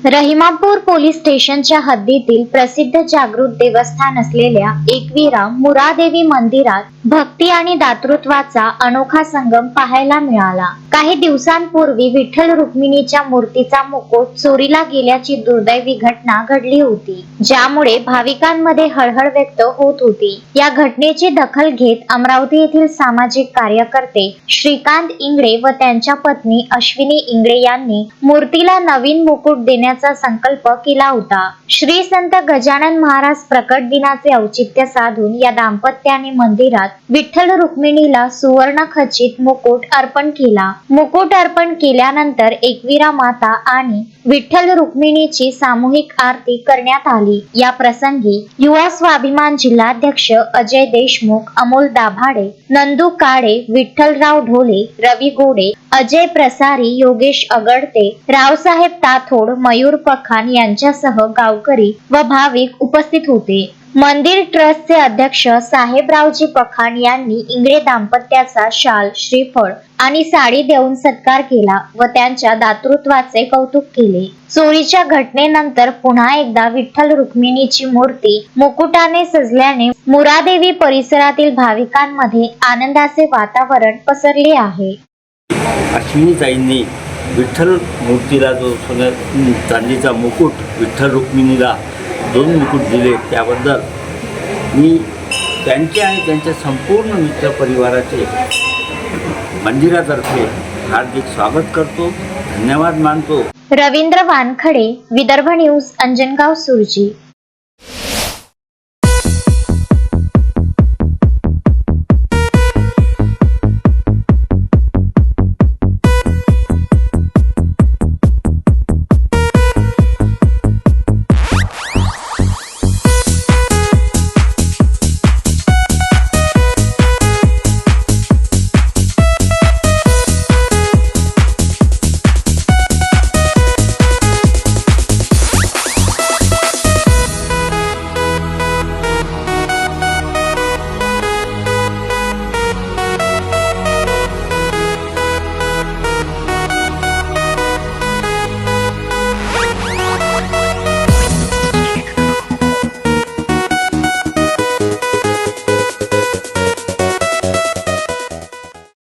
रहिमापूर police स्टेशनच्या हद्दीतील प्रसिद्ध जागृत देवस्थान असलेल्या एकविरा मुरादेवी मंदिरात भक्ती आणि दातृत्वाचा अनोखा संगम पाहायला मिळाला। काही दिवसांपूर्वी विठ्ठल रुक्मिणीच्या मूर्तीचा मुकुट चोरीला गेल्याची दुर्दैवी घटना घडली होती, ज्यामुळे भाविकांमध्ये हळहळ व्यक्त होत होती। या घटनेची दखल घेत अमरावती येथील सामाजिक कार्यकर्ते श्रीकांत इंगळे व त्यांच्या पत्नी अश्विनी इंगळे यांनी मूर्तीला नवीन मुकुट देण्याचा संकल्प केला होता। श्री संत गजानन महाराज प्रकट दिनाचे औचित्य साधून या दाम्पत्याने मंदिरात विठ्ठल रुक्मिणीला सुवर्ण खचित मुकुट अर्पण केला। मुकुट अर्पण केल्यानंतर एकविरा माता आणि विठ्ठल रुक्मिणीची सामूहिक आरती करण्यात आली। या प्रसंगी युवा स्वाभिमान जिल्हाध्यक्ष अजय देशमुख, अमोल दाभाडे, नंदू काळे, विठ्ठलराव ढोले, रवी गोडे, अजय प्रसारी, योगेश अगडते, रावसाहेब ताथोड, मयूर पखान यांच्यासह गावकरी व भाविक उपस्थित होते। मंदिर ट्रस्टचे अध्यक्ष साहेबरावजी पखान यांनी इंगळे दाम्पत्याचा शाल, श्रीफळ आणि साडी देऊन सत्कार केला व त्यांच्या दातृत्वाचे कौतुक केले। चोरीच्या घटनेनंतर पुन्हा एकदा विठ्ठल रुक्मिणीची मूर्ती मुकुटाने सजल्याने मुरादेवी परिसरातील भाविकांमध्ये आनंदाचे वातावरण पसरले आहे। अश्विनीताईंनी विठ्ठल मूर्तीला जो सोन्या चांदीचा मुकुट विठ्ठल रुक्मिणीला 2 मुकुट दिले, त्याबद्दल मी त्यांचे आणि त्यांच्या संपूर्ण मित्र परिवाराचे मंदिरातर्फे हार्दिक स्वागत करतो, धन्यवाद मानतो। रवींद्र वानखडे, विदर्भ न्यूज, अंजनगाव, सुरजी।